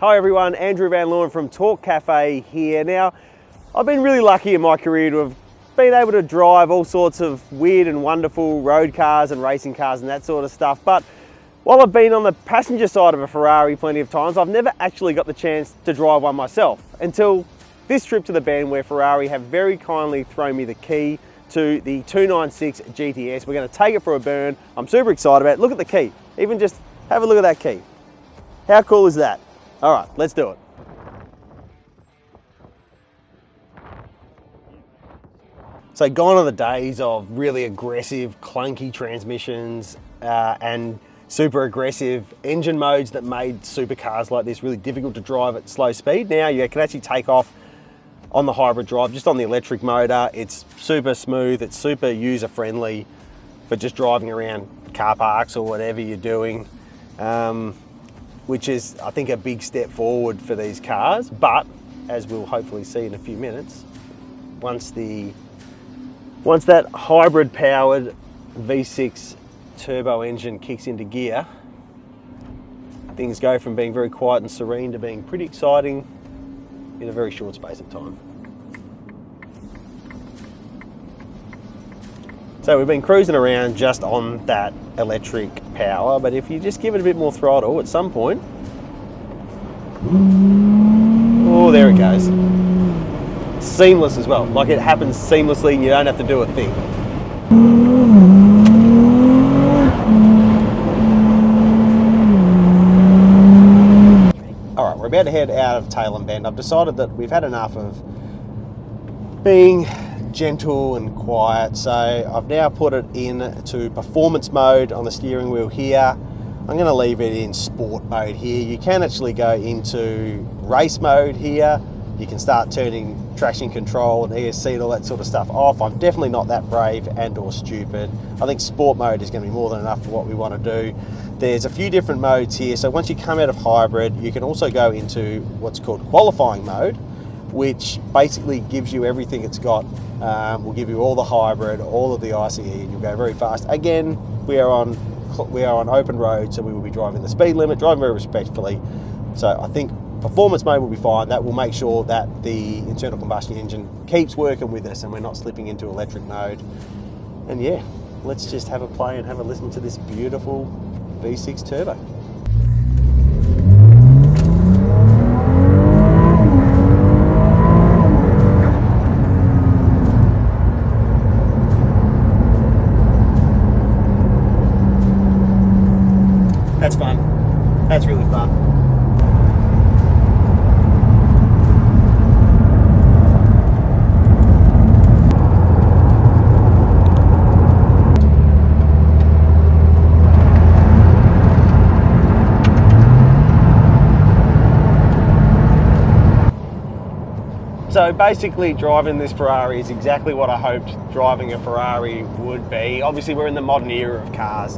Hi everyone, Andrew Van Leeuwen from Talk Cafe here. Now, I've been really lucky in my career to have been able to drive all sorts of weird and wonderful road cars and racing cars and that sort of stuff, but while I've been on the passenger side of a Ferrari plenty of times, I've never actually got the chance to drive one myself until this trip to the bend where Ferrari have very kindly thrown me the key to the 296 GTS. We're going to take it for a burn. I'm super excited about it. Look at the key. Even just have a look at that key. How cool is that? All right, let's do it. So gone are the days of really aggressive, clunky transmissions and super aggressive engine modes that made supercars like this really difficult to drive at slow speed. Now you can actually take off on the hybrid drive, just on the electric motor. It's super smooth, it's super user-friendly for just driving around car parks or whatever you're doing. Which is, I think, a big step forward for these cars. But as we'll hopefully see in a few minutes, once that hybrid powered V6 turbo engine kicks into gear, things go from being very quiet and serene to being pretty exciting in a very short space of time. So we've been cruising around just on that electric power, but if you just give it a bit more throttle at some point, oh, there it goes. Seamless as well, like it happens seamlessly and you don't have to do a thing. All right, we're about to head out of Tail and Bend. I've decided that we've had enough of being gentle and quiet, so I've now put it into performance mode on the steering wheel here. I'm going to leave it in sport mode here. You can actually go into race mode here. You can start turning traction control and ESC and all that sort of stuff off. I'm definitely not that brave and or stupid. I think sport mode is going to be more than enough for what we want to do. There's a few different modes here, so once you come out of hybrid, you can also go into what's called qualifying mode, which basically gives you everything it's got. We'll give you all the hybrid, all of the ICE, and you'll go very fast. Again, we are on open road, so we will be driving the speed limit, driving very respectfully. So I think performance mode will be fine. That will make sure that the internal combustion engine keeps working with us and we're not slipping into electric mode. And yeah, let's just have a play and have a listen to this beautiful V6 turbo. That's fun. That's really fun. So basically driving this Ferrari is exactly what I hoped driving a Ferrari would be. Obviously we're in the modern era of cars.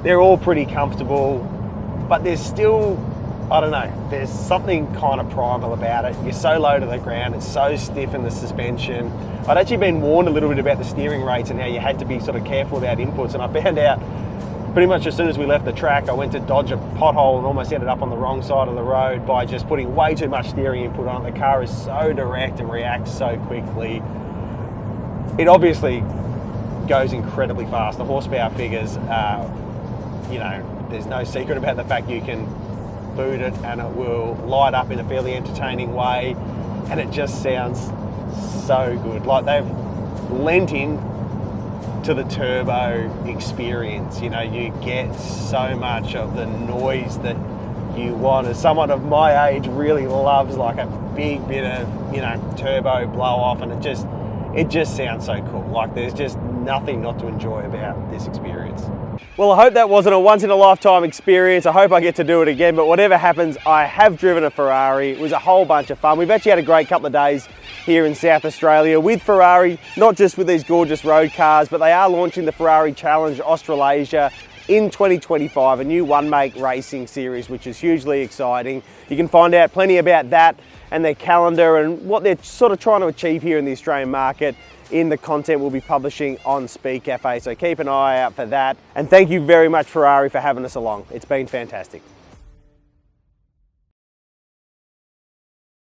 They're all pretty comfortable, but there's still, I don't know, there's something kind of primal about it. You're so low to the ground, it's so stiff in the suspension. I'd actually been warned a little bit about the steering rates and how you had to be sort of careful about inputs, and I found out pretty much as soon as we left the track, I went to dodge a pothole and almost ended up on the wrong side of the road by just putting way too much steering input on it. The car is so direct and reacts so quickly. It obviously goes incredibly fast. The horsepower figures you know, there's no secret about the fact you can boot it and it will light up in a fairly entertaining way, and it just sounds so good. Like they've lent in to the turbo experience. You know, you get so much of the noise that you want. As someone of my age really loves like a big bit of, you know, turbo blow off, and it just sounds so cool. Like there's just nothing not to enjoy about this experience. Well, I hope that wasn't a once-in-a-lifetime experience. I hope I get to do it again, but whatever happens, I have driven a Ferrari. It was a whole bunch of fun. We've actually had a great couple of days here in South Australia with Ferrari, not just with these gorgeous road cars, but they are launching the Ferrari Challenge Australasia in 2025, a new one-make racing series, which is hugely exciting. You can find out plenty about that and their calendar and what they're sort of trying to achieve here in the Australian market in the content we'll be publishing on Speed Cafe, so keep an eye out for that. And thank you very much, Ferrari, for having us along. It's been fantastic.